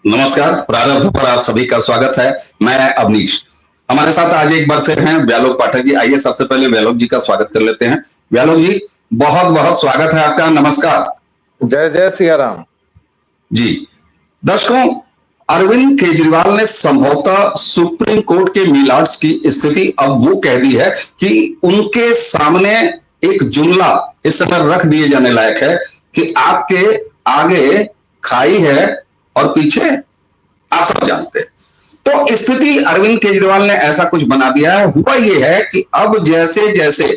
नमस्कार, प्रारंभ पर आप सभी का स्वागत है। मैं अवनीश। हमारे साथ आज एक बार फिर हैं व्यालोक पाठक जी। आइए सबसे पहले व्यालोक जी का स्वागत कर लेते हैं। व्यालोक जी, बहुत बहुत स्वागत है आपका। नमस्कार। जय जय सिया राम जी। दर्शकों, अरविंद केजरीवाल ने संभवतः सुप्रीम कोर्ट के मिलाड्स की स्थिति अब वो कह दी है कि उनके सामने एक जुमला इस समय रख दिए जाने लायक है कि आपके आगे खाई है और पीछे आप सब जानते हैं। तो स्थिति अरविंद केजरीवाल ने ऐसा कुछ बना दिया है। हुआ यह है कि अब जैसे जैसे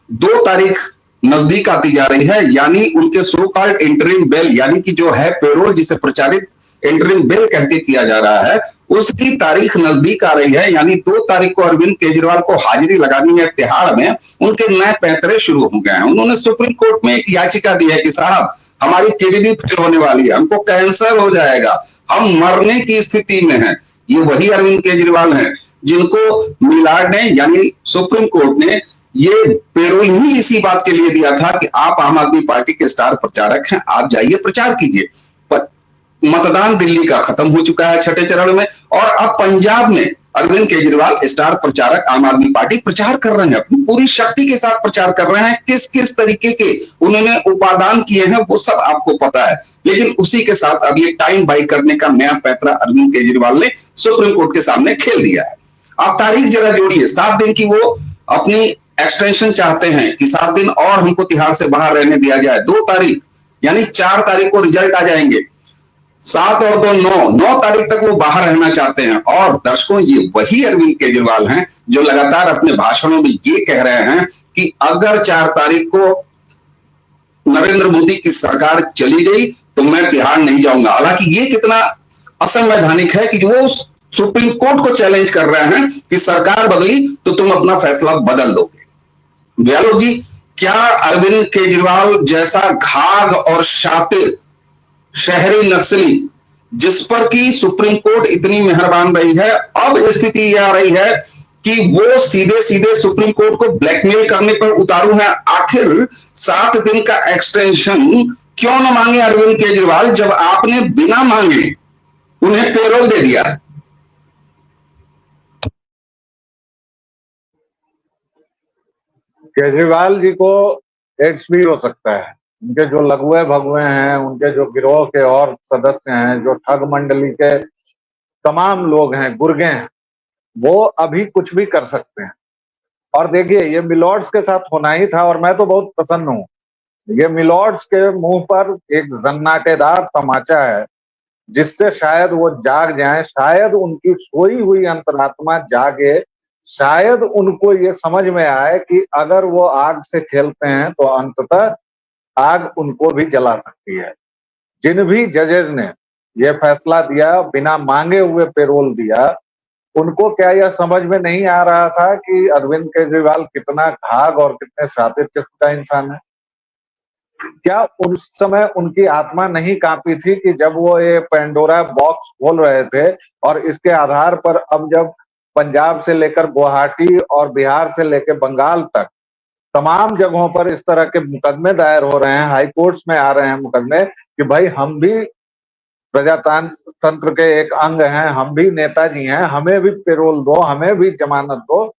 2 तारीख नजदीक आती जा रही है, यानी उनके सो कॉल्ड इंटरिम बिल, यानी कि जो है पेरोल जिसे प्रचारित इंटरिम बिल कह के किया जा रहा है, उसकी तारीख नजदीक आ रही है। यानी 2 तारीख को अरविंद केजरीवाल को हाजिरी लगानी है तिहाड़ में। उनके नए पैंतरे शुरू हो गए हैं। उन्होंने सुप्रीम कोर्ट में एक याचिका दी है कि साहब, हमारी किडनी फेल होने वाली है, हमको कैंसर हो जाएगा, हम मरने की स्थिति में हैं। ये वही अरविंद केजरीवाल हैं जिनको मिलाड ने यानी सुप्रीम कोर्ट ने ये पेरोल ही इसी बात के लिए दिया था कि आप आम आदमी पार्टी के स्टार प्रचारक हैं, आप जाइए प्रचार कीजिए। पर मतदान दिल्ली का खत्म हो चुका है छठे चरण में, और अब पंजाब में अरविंद केजरीवाल स्टार प्रचारक आम आदमी पार्टी प्रचार कर रहे हैं, अपनी पूरी शक्ति के साथ प्रचार कर रहे हैं। किस किस तरीके के उन्होंने उपादान किए हैं वो सब आपको पता है। लेकिन उसी के साथ अब ये टाइम बाई करने का नया पैंतरा अरविंद केजरीवाल ने सुप्रीम कोर्ट के सामने खेल दिया है। आप तारीख जरा जोड़िए, 7 दिन की वो अपनी एक्सटेंशन चाहते हैं कि 7 दिन और हमको तिहाड़ से बाहर रहने दिया जाए। 2 तारीख यानी 4 तारीख को रिजल्ट आ जाएंगे। 7 और 2 9 तारीख तक वो बाहर रहना चाहते हैं। और दर्शकों, ये वही अरविंद केजरीवाल हैं जो लगातार अपने भाषणों में ये कह रहे हैं कि अगर 4 तारीख को नरेंद्र मोदी की सरकार चली गई तो मैं तिहाड़ नहीं जाऊंगा। हालांकि ये कितना असंवैधानिक है कि वो सुप्रीम कोर्ट को चैलेंज कर रहे हैं कि सरकार बदली तो तुम अपना फैसला बदल दोगे। व्यालोक जी, क्या अरविंद केजरीवाल जैसा घाघ और शातिर शहरी नक्सली जिस पर की सुप्रीम कोर्ट इतनी मेहरबान रही है, अब स्थिति यह आ रही है कि वो सीधे सीधे सुप्रीम कोर्ट को ब्लैकमेल करने पर उतारू है। आखिर 7 दिन का एक्सटेंशन क्यों न मांगे अरविंद केजरीवाल, जब आपने बिना मांगे उन्हें पेरोल दे दिया है। केजरीवाल जी को एड्स भी हो सकता है। उनके जो लघुए भगुए हैं, उनके जो गिरोह के और सदस्य हैं, जो ठग मंडली के तमाम लोग हैं, गुर्गे हैं, वो अभी कुछ भी कर सकते हैं। और देखिए, ये मिलॉर्ड्स के साथ होना ही था और मैं तो बहुत प्रसन्न हूँ। ये मिलॉर्ड्स के मुंह पर एक जन्नाटेदार तमाचा है जिससे शायद वो जाग जाएं, शायद उनकी सोई हुई अंतरात्मा जागे, शायद उनको ये समझ में आए कि अगर वो आग से खेलते हैं तो अंततः आग उनको भी जला सकती है। जिन भी जजेस ने ये फैसला दिया, बिना मांगे हुए पेरोल दिया, उनको क्या यह समझ में नहीं आ रहा था कि अरविंद केजरीवाल कितना घाघ और कितने शातिर किस्म का इंसान है? क्या उस समय उनकी आत्मा नहीं कांपी थी कि जब वो ये पेंडोरा बॉक्स खोल रहे थे और इसके आधार पर अब जब पंजाब से लेकर गुवाहाटी और बिहार से लेकर बंगाल तक तमाम जगहों पर इस तरह के मुकदमे दायर हो रहे हैं, हाई कोर्ट्स में आ रहे हैं मुकदमे कि भाई हम भी प्रजातंत्र के एक अंग हैं, हम भी नेताजी हैं, हमें भी पेरोल दो, हमें भी जमानत दो।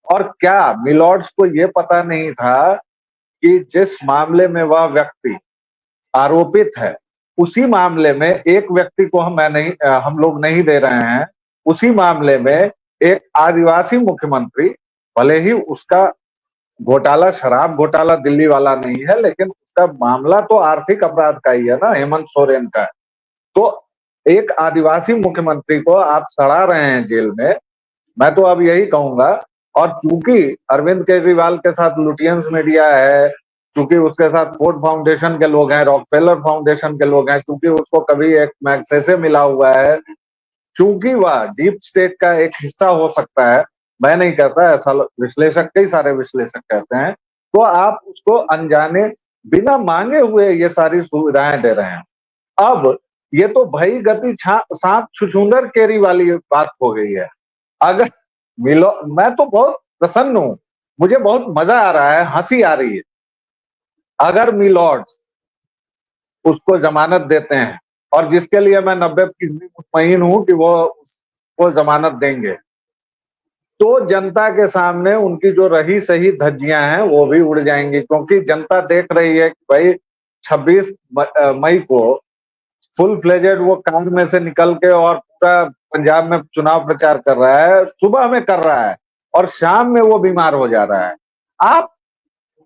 और क्या मिलॉर्ड्स को ये पता नहीं था कि जिस मामले में वह व्यक्ति आरोपित है, उसी मामले में एक व्यक्ति को हम लोग नहीं दे रहे हैं। उसी मामले में एक आदिवासी मुख्यमंत्री, भले ही उसका घोटाला शराब घोटाला दिल्ली वाला नहीं है, लेकिन उसका मामला तो आर्थिक अपराध का ही है ना, हेमंत सोरेन का। तो एक आदिवासी मुख्यमंत्री को आप सड़ा रहे हैं जेल में। मैं तो अब यही कहूंगा, और चूंकि अरविंद केजरीवाल के साथ लुटियंस मीडिया है, चूंकि उसके साथ फोर्ड फाउंडेशन के लोग हैं, रॉकफेलर फाउंडेशन के लोग हैं, चूंकि उसको कभी एक मैग्सेसे मिला हुआ है, चूंकि वह डीप स्टेट का एक हिस्सा हो सकता है, मैं नहीं कहता, ऐसा विश्लेषक, कई सारे विश्लेषक कहते हैं, तो आप उसको अनजाने बिना मांगे हुए ये सारी सुविधाएं दे रहे हैं। अब ये तो भई गति सांप छुछुंदर केरी वाली बात हो गई है। अगर मैं तो बहुत प्रसन्न हूं, मुझे बहुत मजा आ रहा है, हंसी आ रही है। अगर मिलॉर्ड्स उसको जमानत देते हैं और जिसके लिए मैं 90% मुतमईन हूं कि वो उसको जमानत देंगे, तो जनता के सामने उनकी जो रही सही धज्जियां हैं वो भी उड़ जाएंगी, क्योंकि जनता देख रही है कि भाई 26 मई को फुल फ्लेजेड वो कार में से निकल के और पूरा पंजाब में चुनाव प्रचार कर रहा है, सुबह में कर रहा है और शाम में वो बीमार हो जा रहा है। आप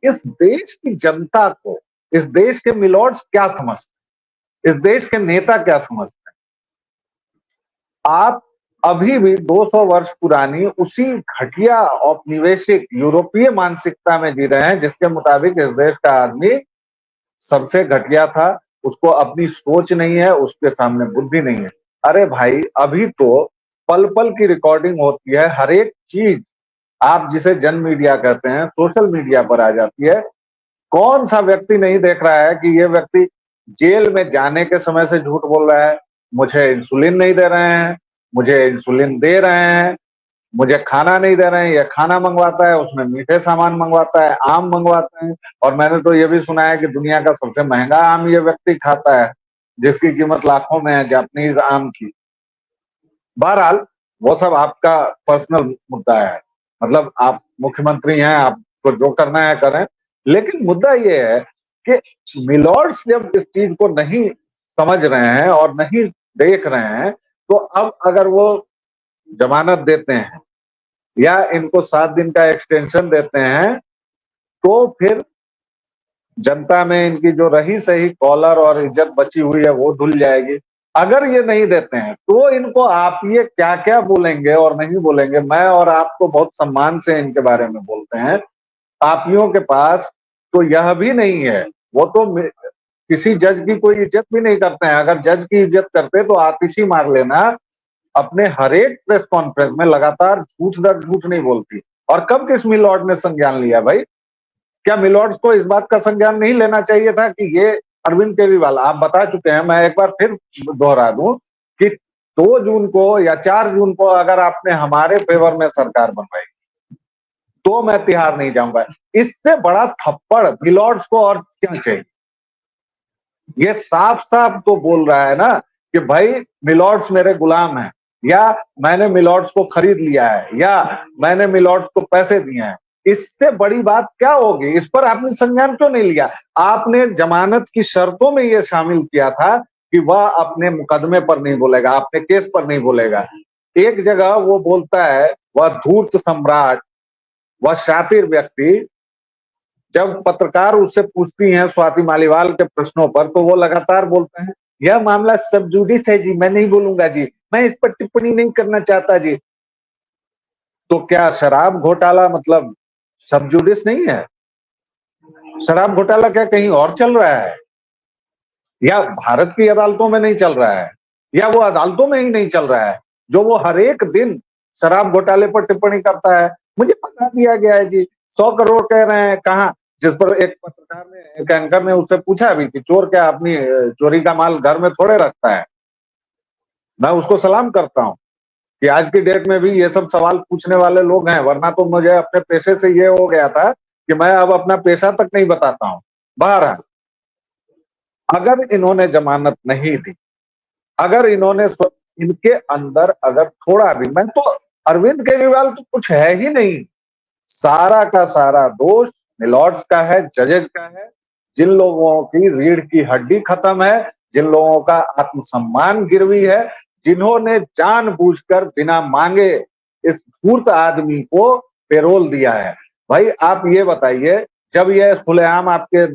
इस देश की जनता को, इस देश के मिलॉर्ड्स क्या समझते हैं, इस देश के नेता क्या समझते हैं? आप अभी भी 200 वर्ष पुरानी उसी घटिया औपनिवेशिक यूरोपीय मानसिकता में जी रहे हैं, जिसके मुताबिक इस देश का आदमी सबसे घटिया था, उसको अपनी सोच नहीं है, उसके सामने बुद्धि नहीं है। अरे भाई, अभी तो पल पल की रिकॉर्डिंग होती है, हर एक चीज आप जिसे जन मीडिया कहते हैं सोशल मीडिया पर आ जाती है। कौन सा व्यक्ति नहीं देख रहा है कि ये व्यक्ति जेल में जाने के समय से झूठ बोल रहा है, मुझे इंसुलिन नहीं दे रहे हैं, मुझे इंसुलिन दे रहे हैं, मुझे खाना नहीं दे रहे हैं, ये खाना मंगवाता है, उसमें मीठे सामान मंगवाता है, आम मंगवाता है, और मैंने तो ये भी सुना है कि दुनिया का सबसे महंगा आम ये व्यक्ति खाता है, जिसकी कीमत लाखों में है, जापानीज आम की। बहरहाल वो सब आपका पर्सनल मुद्दा है, मतलब आप मुख्यमंत्री हैं, आपको जो करना है करें, लेकिन मुद्दा ये है कि मिलॉर्ड्स जब इस चीज को नहीं समझ रहे हैं और नहीं देख रहे हैं, तो अब अगर वो जमानत देते हैं या इनको 7 दिन का एक्सटेंशन देते हैं, तो फिर जनता में इनकी जो रही सही कॉलर और इज्जत बची हुई है वो धुल जाएगी। अगर ये नहीं देते हैं तो इनको आप ये क्या क्या बोलेंगे और नहीं बोलेंगे, मैं और आप तो बहुत सम्मान से इनके बारे में बोलते हैं, आपियों के पास तो यह भी नहीं है, वो तो किसी जज की कोई इज्जत भी नहीं करते हैं। अगर जज की इज्जत करते तो आतिशी मार लेना, अपने हर एक प्रेस कॉन्फ्रेंस में लगातार झूठ दर झूठ नहीं बोलती। और कब किस मिलॉर्ड ने संज्ञान लिया भाई? क्या मिलॉर्ड्स को इस बात का संज्ञान नहीं लेना चाहिए था कि ये अरविंद केजरीवाल, आप बता चुके हैं, मैं एक बार फिर दोहरा दूं कि 2 जून को या 4 जून को अगर आपने हमारे फेवर में सरकार बनवाई तो मैं तिहाड़ नहीं जाऊंगा। इससे बड़ा थप्पड़ मिलॉर्ड्स को और क्या चाहिए? ये साफ साफ तो बोल रहा है ना कि भाई मिलॉर्ड्स मेरे गुलाम हैं, या मैंने मिलॉर्ड्स को खरीद लिया है, या मैंने मिलॉर्ड्स को पैसे दिए हैं। इससे बड़ी बात क्या होगी? इस पर आपने संज्ञान क्यों नहीं लिया? आपने जमानत की शर्तों में यह शामिल किया था कि वह अपने मुकदमे पर नहीं बोलेगा, अपने केस पर नहीं बोलेगा। एक जगह वो बोलता है, वह धूर्त सम्राट, वह शातिर व्यक्ति, जब पत्रकार उससे पूछती हैं स्वाति मालीवाल के प्रश्नों पर, तो वो लगातार बोलते हैं यह मामला सब जुडिस है जी, मैं नहीं बोलूंगा जी, मैं इस पर टिप्पणी नहीं करना चाहता जी। तो क्या शराब घोटाला मतलब सब जुडिस नहीं है? शराब घोटाला क्या कहीं और चल रहा है, या भारत की अदालतों में नहीं चल रहा है, या वो अदालतों में ही नहीं चल रहा है जो वो हर एक दिन शराब घोटाले पर टिप्पणी करता है? मुझे बता दिया गया है जी, 100 करोड़ कह रहे हैं, कहाँ? जिस पर एक पत्रकार ने, एक एंकर ने उससे पूछा भी कि चोर क्या अपनी चोरी का माल घर में थोड़े रखता है? मैं उसको सलाम करता हूं कि आज की डेट में भी ये सब सवाल पूछने वाले लोग हैं, वरना तो मुझे अपने पेशे से ये हो गया था कि मैं अब अपना पेशा तक नहीं बताता हूं। बहरहाल, अगर इन्होंने जमानत नहीं दी, अगर इन्होंने इनके अंदर अगर थोड़ा भी, मैं तो अरविंद केजरीवाल तो कुछ है ही नहीं, सारा का सारा दोष मिलॉर्ड्स का है, जजेस का है, जिन लोगों की रीढ़ की हड्डी खत्म है, जिन लोगों का आत्मसम्मान गिरवी है, जिन्होंने जानबूझकर बिना मांगे इस धूर्त आदमी को पेरोल दिया है। भाई आप ये बताइए, जब ये खुलेआम आपके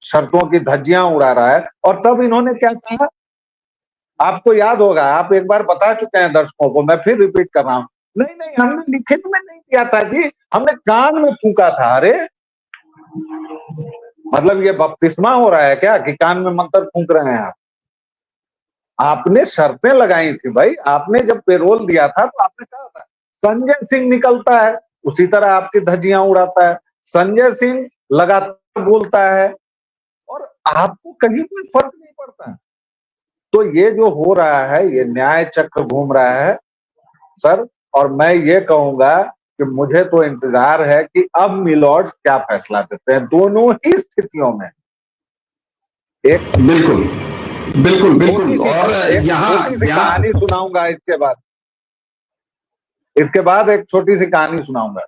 शर्तों की धज्जियां उड़ा रहा है, और तब इन्होंने क्या कहा? आपको याद होगा, आप एक बार बता चुके हैं दर्शकों को, मैं फिर रिपीट कर रहा हूं, नहीं नहीं हमने लिखित में नहीं किया था जी, हमने कान में फूंका था। अरे मतलब ये बपतिस्मा हो रहा है क्या कि कान में मंत्र फूंक रहे हैं आप? आपने शर्तें लगाई थी भाई, आपने जब पेरोल दिया था तो आपने कहा था संजय सिंह निकलता है उसी तरह आपकी धज्जियां उड़ाता है, संजय सिंह लगातार बोलता है और आपको कहीं कोई फर्क नहीं पड़ता। तो ये जो हो रहा है, ये न्याय चक्र घूम रहा है सर, और मैं ये कहूंगा कि मुझे तो इंतजार है कि अब मिलॉर्ड्स क्या फैसला देते हैं दोनों ही स्थितियों में। एक बिल्कुल बिल्कुल बिल्कुल। और यहाँ छोटी सी कहानी सुनाऊंगा इसके बाद एक छोटी सी कहानी सुनाऊंगा।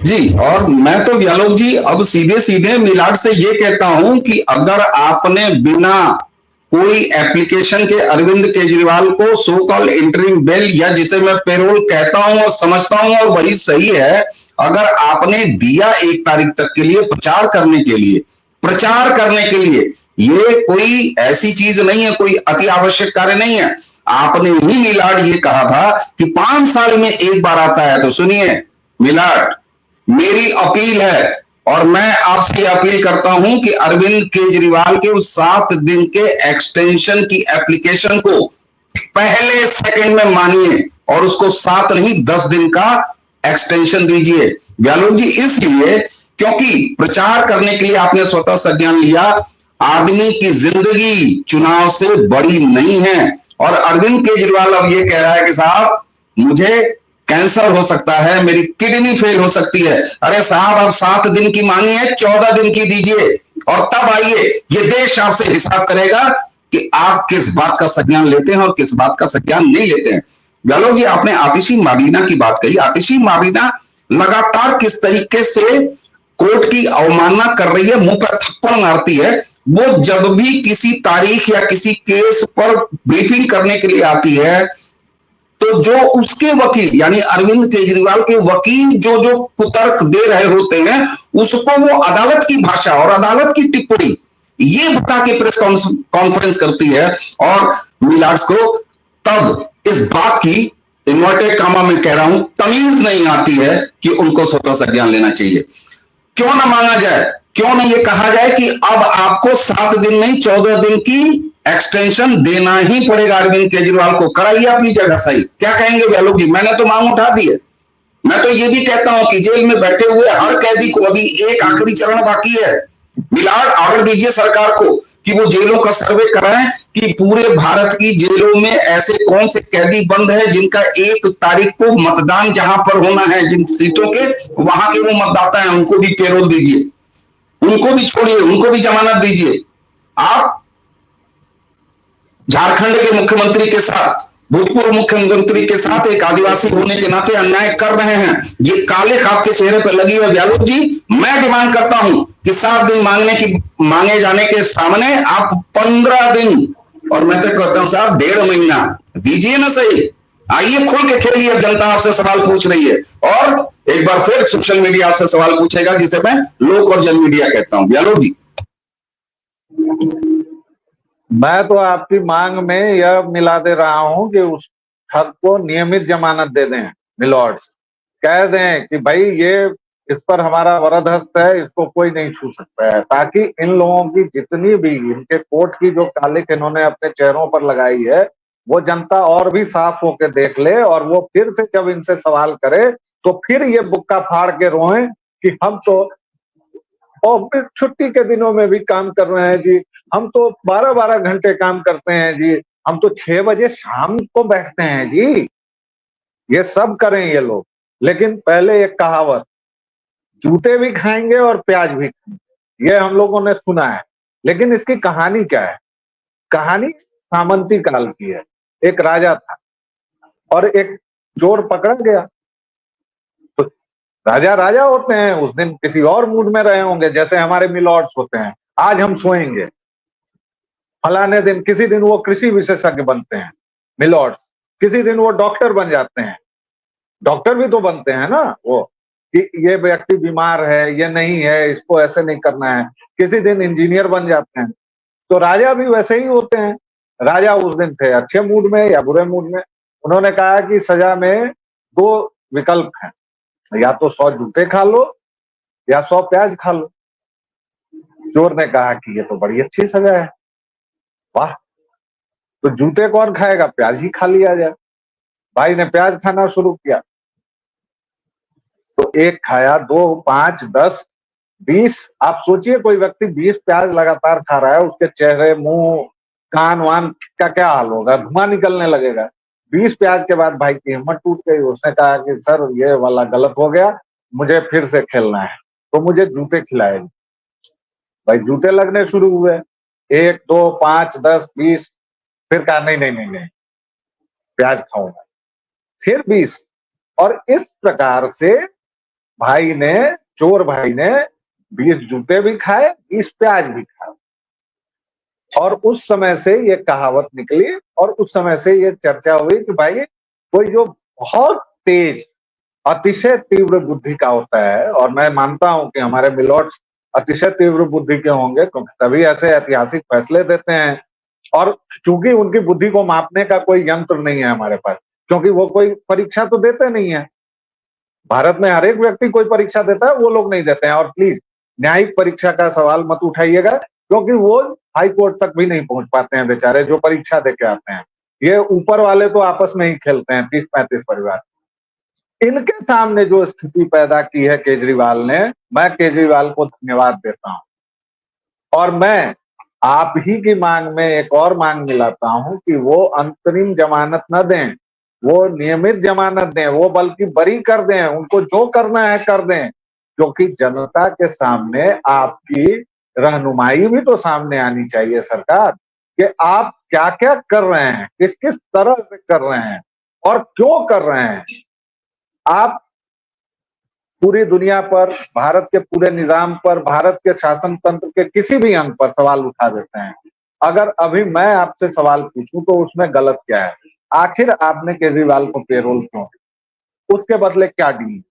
जी, और मैं तो व्यालोक जी अब सीधे सीधे मिलाड से ये कहता हूं कि अगर आपने बिना कोई एप्लीकेशन के अरविंद केजरीवाल को सो कॉल इंटरिम बेल, या जिसे मैं पेरोल कहता हूं और समझता हूं और वही सही है, अगर आपने दिया 1 तारीख तक के लिए प्रचार करने के लिए, ये कोई ऐसी चीज नहीं है, कोई अति आवश्यक कार्य नहीं है। आपने ही मिलाड ये कहा था कि 5 साल में एक बार आता है। तो सुनिए मिलाड, मेरी अपील है और मैं आपसे अपील करता हूं कि अरविंद केजरीवाल के उस 7 दिन के एक्सटेंशन की एप्लीकेशन को पहले सेकंड में मानिए और उसको 7 नहीं 10 दिन का एक्सटेंशन दीजिए। व्यालोक जी इसलिए क्योंकि प्रचार करने के लिए आपने स्वतः संज्ञान लिया। आदमी की जिंदगी चुनाव से बड़ी नहीं है। और अरविंद केजरीवाल अब ये कह रहा है कि साहब मुझे कैंसर हो सकता है, मेरी किडनी फेल हो सकती है। अरे साहब आप 7 दिन की मांगी है, 14 दिन की दीजिए और तब आइए, ये देश आपसे हिसाब करेगा कि आप किस बात का संज्ञान लेते हैं और किस बात का संज्ञान नहीं लेते हैं। व्यालोक जी आपने आतिशी माबीना की बात कही। आतिशी माबीना लगातार किस तरीके से कोर्ट की अवमानना कर रही है, मुंह पर थप्पड़ मारती है। वो जब भी किसी तारीख या किसी केस पर ब्रीफिंग करने के लिए आती है तो जो उसके वकील यानी अरविंद केजरीवाल के वकील जो जो कुतर्क दे रहे होते हैं उसको वो अदालत की भाषा और अदालत की टिप्पणी ये बता के प्रेस कॉन्फ्रेंस करती है। और मिलाड्स को तब इस बात की इन्वर्टेड कामा में कह रहा हूं तमीज नहीं आती है कि उनको स्वतः संज्ञान लेना चाहिए। क्यों ना मांगा जाए, क्यों ना ये कहा जाए कि अब आपको 7 दिन नहीं 14 दिन की एक्सटेंशन देना ही पड़ेगा अरविंद केजरीवाल को। कराइए अपनी जगह सही। क्या कहेंगे व्यालोक जी? मैंने तो मांग उठा दी है। मैं तो ये भी कहता हूं कि जेल में बैठे हुए हर कैदी को अभी एक आखिरी चरण बाकी है। मिलाड ऑर्डर दीजिए सरकार को कि वो जेलों का सर्वे कराएं कि पूरे भारत की जेलों में ऐसे कौन से कैदी बंद है जिनका 1 तारीख को मतदान जहां पर होना है, जिन सीटों के वहां के वो मतदाता हैं, उनको भी पेरोल दीजिए, उनको भी छोड़िए, उनको भी जमानत दीजिए। आप झारखंड के मुख्यमंत्री के साथ, भूतपूर्व मुख्यमंत्री के साथ एक आदिवासी होने के नाते अन्याय कर रहे हैं। ये काले खाप के चेहरे पर लगी है। व्यालोक जी मैं डिमांड करता हूं कि 7 दिन मांगे जाने के सामने आप 15 दिन और मैं तो कहता हूं साहब 1.5 महीना दीजिए ना सही। आइए खुल के खेलिए, जनता आपसे सवाल पूछ रही है और एक बार फिर सोशल मीडिया आपसे सवाल पूछेगा जिसे मैं लोक और जन मीडिया कहता हूं। व्यालोक जी मैं तो आपकी मांग में यह मिला दे रहा हूं कि उस ठग को नियमित जमानत दे दें। मिलॉर्ड्स कह दें कि भाई ये इस पर हमारा वरद हस्त है, इसको कोई नहीं छू सकता है, ताकि इन लोगों की जितनी भी इनके कोर्ट की जो कालिक इन्होंने अपने चेहरों पर लगाई है वो जनता और भी साफ होकर देख ले और वो फिर से जब इनसे सवाल करे तो फिर ये बुक्का फाड़ के रोएं कि हम तो और छुट्टी के दिनों में भी काम कर रहे हैं जी, हम तो 12-12 घंटे काम करते हैं जी, हम तो 6 बजे शाम को बैठते हैं जी। ये सब करें ये लोग, लेकिन पहले एक कहावत, जूते भी खाएंगे और प्याज भी खाएंगे, ये हम लोगों ने सुना है। लेकिन इसकी कहानी क्या है? कहानी सामंती काल की है। एक राजा था और एक चोर पकड़ा गया। तो राजा राजा होते हैं, उस दिन किसी और मूड में रहे होंगे, जैसे हमारे मिलॉर्ड्स होते हैं, आज हम सोएंगे, फलाने दिन किसी दिन वो कृषि विशेषज्ञ बनते हैं मिलॉर्ड्स, किसी दिन वो डॉक्टर बन जाते हैं। डॉक्टर भी तो बनते हैं ना वो, कि ये व्यक्ति बीमार है, ये नहीं है, इसको ऐसे नहीं करना है। किसी दिन इंजीनियर बन जाते हैं। तो राजा भी वैसे ही होते हैं। राजा उस दिन थे अच्छे मूड में या बुरे मूड में। उन्होंने कहा कि सजा में 2 विकल्प हैं, या तो 100 जूते खा लो या 100 प्याज खा लो। चोर ने कहा कि ये तो बड़ी अच्छी सजा है, वाह, तो जूते कौन खाएगा, प्याज ही खा लिया जाए। भाई ने प्याज खाना शुरू किया, तो 1 खाया, 2, 5, 10, 20। आप सोचिए कोई व्यक्ति 20 प्याज लगातार खा रहा है, उसके चेहरे, मुंह, कान वान का क्या हाल होगा, धुआं निकलने लगेगा। 20 प्याज के बाद भाई की हिम्मत टूट गई। उसने कहा कि सर ये वाला गलत हो गया, मुझे फिर से खेलना है, तो मुझे जूते खिलाए। भाई जूते लगने शुरू हुए। 1, 2, 5, 10, 20, फिर कहा नहीं नहीं नहीं नहीं प्याज खाऊंगा, फिर 20, और इस प्रकार से भाई ने, चोर भाई ने 20 जूते भी खाए, 20 प्याज भी खाए। और उस समय से ये कहावत निकली और उस समय से ये चर्चा हुई कि भाई कोई जो बहुत तेज, अतिशय तीव्र बुद्धि का होता है, और मैं मानता हूं कि हमारे मिलॉट्स अतिशय तीव्र बुद्धि के होंगे, क्योंकि तभी ऐसे ऐतिहासिक फैसले देते हैं। और चूंकि उनकी बुद्धि को मापने का कोई यंत्र नहीं है हमारे पास, क्योंकि वो कोई परीक्षा तो देते नहीं है। भारत में हर एक व्यक्ति कोई परीक्षा देता है, वो लोग नहीं देते हैं। और प्लीज न्यायिक परीक्षा का सवाल मत उठाइएगा, क्योंकि वो हाई कोर्ट तक भी नहीं पहुंच पाते हैं बेचारे जो परीक्षा दे के आते हैं। ये ऊपर वाले तो आपस में ही खेलते हैं, 30-35 परिवार। इनके सामने जो स्थिति पैदा की है केजरीवाल ने, मैं केजरीवाल को धन्यवाद देता हूं। और मैं आप ही की मांग में एक और मांग मिलाता हूं कि वो अंतरिम जमानत न दें, वो नियमित जमानत दें, वो बल्कि बरी कर दें, उनको जो करना है कर दें, क्योंकि जनता के सामने आपकी रहनुमाई भी तो सामने आनी चाहिए सरकार, कि आप क्या क्या कर रहे हैं, किस किस तरह से कर रहे हैं और क्यों कर रहे हैं। आप पूरी दुनिया पर, भारत के पूरे निजाम पर, भारत के शासन तंत्र के किसी भी अंग पर सवाल उठा देते हैं। अगर अभी मैं आपसे सवाल पूछूं तो उसमें गलत क्या है? आखिर आपने केजरीवाल को पेरोल क्यों दी? उसके बदले क्या डील?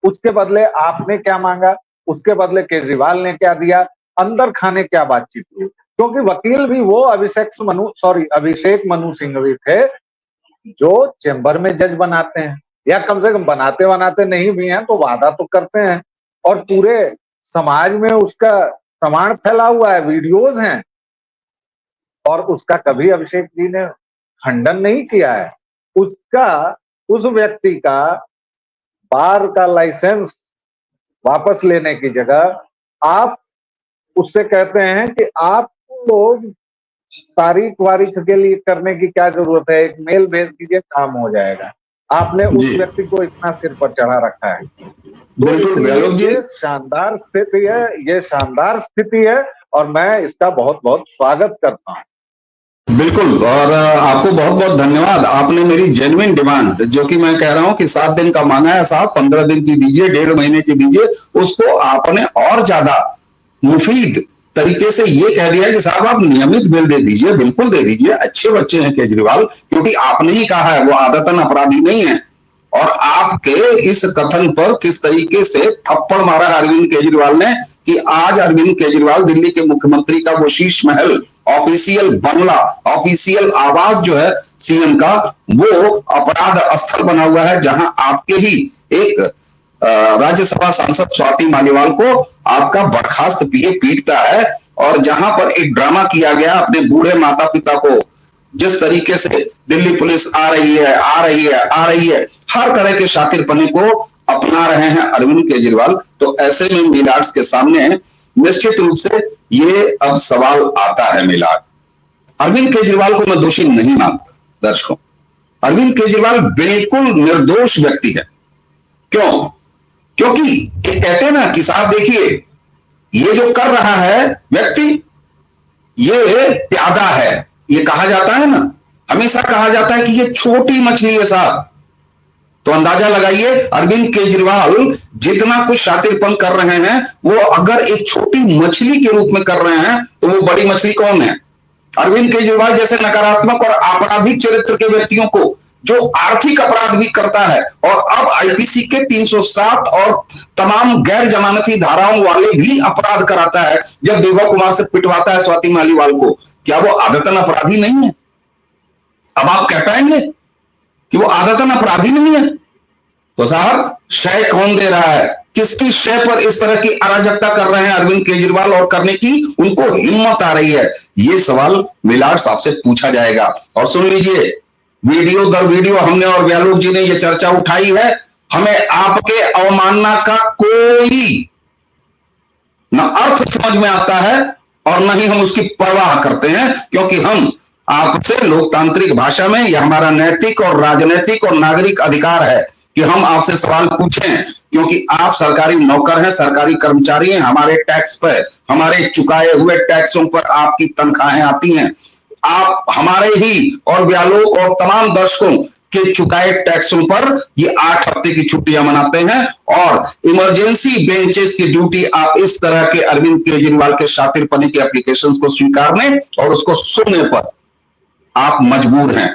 उसके बदले आपने क्या मांगा? उसके बदले केजरीवाल ने क्या दिया? अंदर खाने क्या बातचीत हुई? क्योंकि वकील भी वो अभिषेक मनु सिंघवी थे जो चेंबर में जज बनाते हैं, या कम से कम बनाते बनाते नहीं भी हैं तो वादा तो करते हैं, और पूरे समाज में उसका प्रमाण फैला हुआ है, वीडियोज हैं, और उसका कभी अभिषेक जी ने खंडन नहीं किया है। उस व्यक्ति का बार का लाइसेंस वापस लेने की जगह आप उससे कहते हैं कि आपको लोग तारीख वारीख के लिए करने की क्या जरूरत है, एक मेल भेज दीजिए काम हो जाएगा। आपने उस व्यक्ति को इतना सिर पर चढ़ा रखा है। बिल्कुल ये शानदार स्थिति है, ये शानदार स्थिति है, और मैं इसका बहुत बहुत स्वागत करता हूं। बिल्कुल, और आपको बहुत बहुत धन्यवाद। आपने मेरी जेन्युइन डिमांड, जो कि मैं कह रहा हूं कि 7 दिन का मांगा है साहब, 15 दिन की दीजिए, 1.5 महीने की दीजिए, उसको आपने और ज्यादा मुफीद तरीके से ये कह दिया कि साहब आप नियमित बिल दे दीजिए। बिल्कुल दे दीजिए, अच्छे बच्चे हैं केजरीवाल, क्योंकि आपने ही कहा है, वो आदतन अपराधी नहीं है। और आपके इस कथन पर किस तरीके से थप्पड़ मारा अरविंद केजरीवाल ने, कि आज अरविंद केजरीवाल दिल्ली के मुख्यमंत्री का वो शीश महल, ऑफिशियल बंगला, ऑफिशियल आवास जो है सीएम का, वो अपराध स्थल बना हुआ है, जहां आपके ही एक राज्यसभा सांसद स्वाति मालीवाल को आपका बर्खास्त पीए पीटता है, और जहां पर एक ड्रामा किया गया अपने बूढ़े माता पिता को, जिस तरीके से दिल्ली पुलिस आ रही है, हर तरह के शातिरपने को अपना रहे हैं अरविंद केजरीवाल। तो ऐसे में मिलाड्स के सामने निश्चित रूप से ये अब सवाल आता है। मिलाड, अरविंद केजरीवाल को मैं दोषी नहीं मानता दर्शकों, अरविंद केजरीवाल बिल्कुल निर्दोष व्यक्ति है। क्यों? क्योंकि ये कहते हैं ना कि साहब देखिए, ये जो कर रहा है व्यक्ति, ये प्यादा है। ये कहा जाता है ना, हमेशा कहा जाता है कि ये छोटी मछली है साहब। तो अंदाजा लगाइए, अरविंद केजरीवाल जितना कुछ शातिरपन कर रहे हैं, वो अगर एक छोटी मछली के रूप में कर रहे हैं, तो वो बड़ी मछली कौन है? अरविंद केजरीवाल जैसे नकारात्मक और आपराधिक चरित्र के व्यक्तियों को, जो आर्थिक अपराध भी करता है, और अब आईपीसी के 307 और तमाम गैर जमानती धाराओं वाले भी अपराध कराता है, जब विभा कुमार से पिटवाता है स्वाति मालीवाल को, क्या वो आदतन अपराधी नहीं है? अब आप कह पाएंगे कि वो आदतन अपराधी नहीं है? तो साहब, शय कौन दे रहा है? किसकी शय पर इस तरह की अराजकता कर रहे हैं अरविंद केजरीवाल, और करने की उनको हिम्मत आ रही है? ये सवाल मिलाड साहब से पूछा जाएगा। और सुन लीजिए, वीडियो दर वीडियो हमने और व्यालोक जी ने यह चर्चा उठाई है। हमें आपके अवमानना का कोई न अर्थ समझ में आता है, और न ही हम उसकी परवाह करते हैं, क्योंकि हम आपसे लोकतांत्रिक भाषा में, यह हमारा नैतिक और राजनीतिक और नागरिक अधिकार है कि हम आपसे सवाल पूछें, क्योंकि आप सरकारी नौकर हैं, सरकारी कर्मचारी हैं, हमारे टैक्स पर, हमारे चुकाए हुए टैक्सों पर आपकी तनख्वाहें आती हैं। आप हमारे ही और व्यालोक और तमाम दर्शकों के चुकाए टैक्सों पर ये 8 हफ्ते की छुट्टियां मनाते हैं, और इमरजेंसी बेंचेस की ड्यूटी आप इस तरह के अरविंद केजरीवाल के शातिरपने के एप्लीकेशंस को स्वीकारने और उसको सुनने पर आप मजबूर हैं।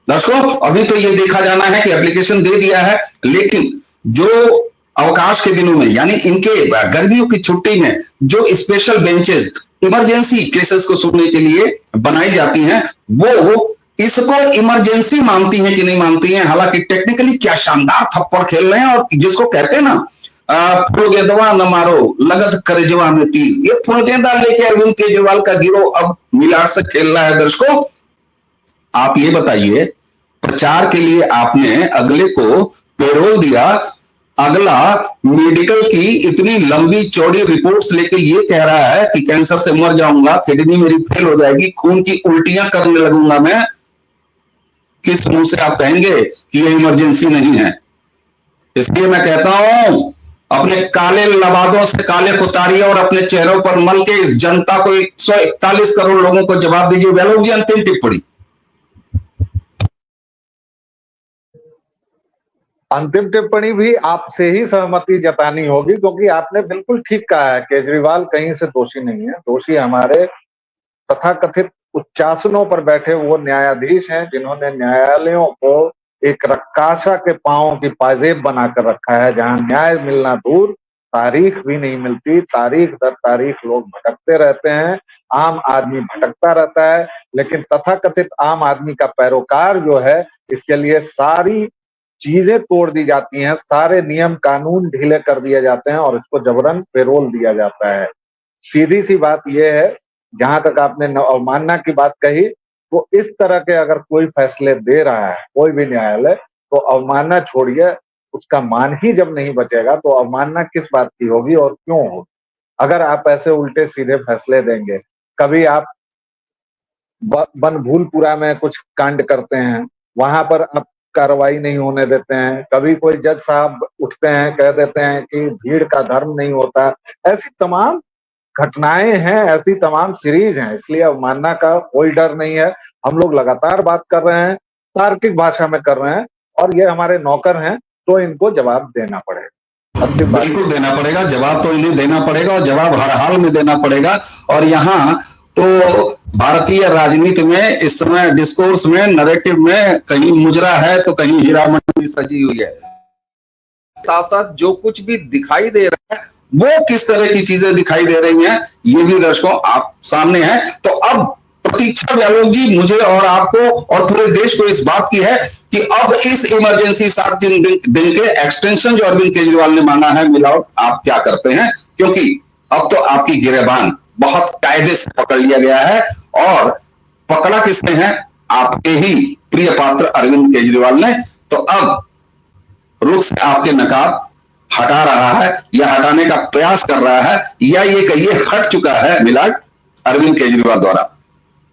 दर्शकों, अभी तो ये देखा जाना है कि एप्लीकेशन दे दिया है, लेकिन जो अवकाश के दिनों में, यानी इनके गर्मियों की छुट्टी में जो स्पेशल बेंचेस इमरजेंसी केसेस को सुनने के लिए बनाई जाती हैं, वो इसको इमरजेंसी मानती हैं कि नहीं मानती हैं। हालांकि टेक्निकली क्या शानदार थप्पड़ खेल रहे हैं, और जिसको कहते हैं ना, फुलगेंदवा न मारो लगत करेजवा में तीर, ये फुलगेंदा लेके अरविंद केजरीवाल का गिरोह अब मिलाड से खेल रहा है। दर्शकों, आप ये बताइए, प्रचार के लिए आपने अगले को पेरोल दिया, अगला मेडिकल की इतनी लंबी चौड़ी रिपोर्ट्स लेके ये कह रहा है कि कैंसर से मर जाऊंगा, किडनी मेरी फेल हो जाएगी, खून की उल्टियां करने लगूंगा मैं। किस मुंह से आप कहेंगे कि ये इमरजेंसी नहीं है? इसलिए मैं कहता हूं, अपने काले लबादों से काले उतारिए और अपने चेहरों पर मल के इस जनता को, 141 करोड़ लोगों को जवाब दीजिए। व्यालोक जी, अंतिम टिप्पणी। अंतिम टिप्पणी भी आपसे ही सहमति जतानी होगी, क्योंकि आपने बिल्कुल ठीक कहा है, केजरीवाल कहीं से दोषी नहीं है। दोषी हमारे तथाकथित उच्चासनों पर बैठे वो न्यायाधीश हैं, जिन्होंने न्यायालयों को एक रक्कासा के पांवों की पाजेब बनाकर रखा है, जहां न्याय मिलना दूर, तारीख भी नहीं मिलती। तारीख दर तारीख लोग भटकते रहते हैं, आम आदमी भटकता रहता है, लेकिन तथाकथित आम आदमी का पैरोकार जो है, इसके लिए सारी चीजें तोड़ दी जाती हैं, सारे नियम कानून ढीले कर दिए जाते हैं और इसको जबरन पेरोल दिया जाता है। सीधी सी बात यह है, जहां तक आपने अवमानना की बात कही, तो इस तरह के अगर कोई फैसले दे रहा है कोई भी न्यायालय, तो अवमानना छोड़िए, उसका मान ही जब नहीं बचेगा तो अवमानना किस बात की होगी और क्यों होगी? अगर आप ऐसे उल्टे सीधे फैसले देंगे, कभी आप बनभूलपुरा में कुछ कांड करते हैं, वहां पर आप कार्रवाई नहीं होने देते हैं, कभी कोई जज साहब उठते हैं, कह देते हैं कि भीड़ का धर्म नहीं होता। ऐसी तमाम घटनाएं हैं, ऐसी तमाम सीरीज हैं, इसलिए अवमानना का कोई डर नहीं है। हम लोग लगातार बात कर रहे हैं, तार्किक भाषा में कर रहे हैं, और ये हमारे नौकर हैं, तो इनको जवाब देना पड़ेगा। बिल्कुल देना पड़ेगा, जवाब तो इन्हें देना पड़ेगा, और जवाब हर हाल में देना पड़ेगा। और यहाँ तो भारतीय राजनीति में इस समय डिस्कोर्स में, नैरेटिव में कहीं मुजरा है तो कहीं हीरा मंडी सजी हुई है। साथ साथ जो कुछ भी दिखाई दे रहा है, वो किस तरह की चीजें दिखाई दे रही हैं, ये भी दर्शकों आप सामने है। तो अब प्रतीक्षा व्यालोक जी, मुझे और आपको और पूरे देश को इस बात की है कि अब इस इमरजेंसी 7 दिन के एक्सटेंशन जो अरविंद केजरीवाल ने मांगा है, मिलावट, आप क्या करते हैं? क्योंकि अब तो आपकी गिरेबान बहुत कायदे से पकड़ लिया गया है, और पकड़ा किसने है? आपके ही प्रिय पात्र अरविंद केजरीवाल ने। तो अब रुख से आपके नकाब हटा रहा है, या हटाने का प्रयास कर रहा है, या ये कहिए हट चुका है मिलाड अरविंद केजरीवाल द्वारा।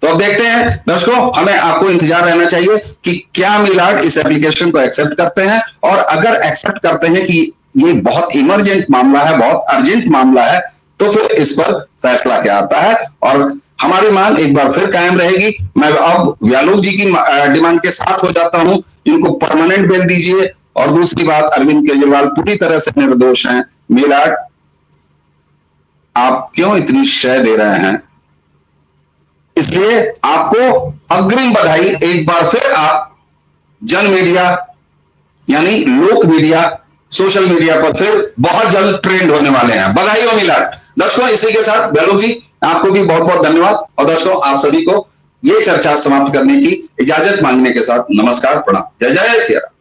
तो अब देखते हैं दर्शकों, हमें आपको इंतजार रहना चाहिए कि क्या मिलाड इस एप्लीकेशन को एक्सेप्ट करते हैं, और अगर एक्सेप्ट करते हैं कि ये बहुत इमरजेंट मामला है, बहुत अर्जेंट मामला है, तो फिर इस पर फैसला क्या आता है। और हमारी मांग एक बार फिर कायम रहेगी। मैं अब व्यालोक जी की डिमांड के साथ हो जाता हूं, इनको परमानेंट बेल दीजिए। और दूसरी बात, अरविंद केजरीवाल पूरी तरह से निर्दोष हैं। मिलाड, आप क्यों इतनी शय दे रहे हैं? इसलिए आपको अग्रिम बधाई। एक बार फिर आप जन मीडिया यानी लोक मीडिया, सोशल मीडिया पर फिर बहुत जल्द ट्रेंड होने वाले हैं। बधाई हो मिलाड। दर्शकों, इसी के साथ व्यालोक जी आपको भी बहुत बहुत धन्यवाद, और दर्शकों आप सभी को ये चर्चा समाप्त करने की इजाजत मांगने के साथ नमस्कार, प्रणाम, जय जय सिया राम।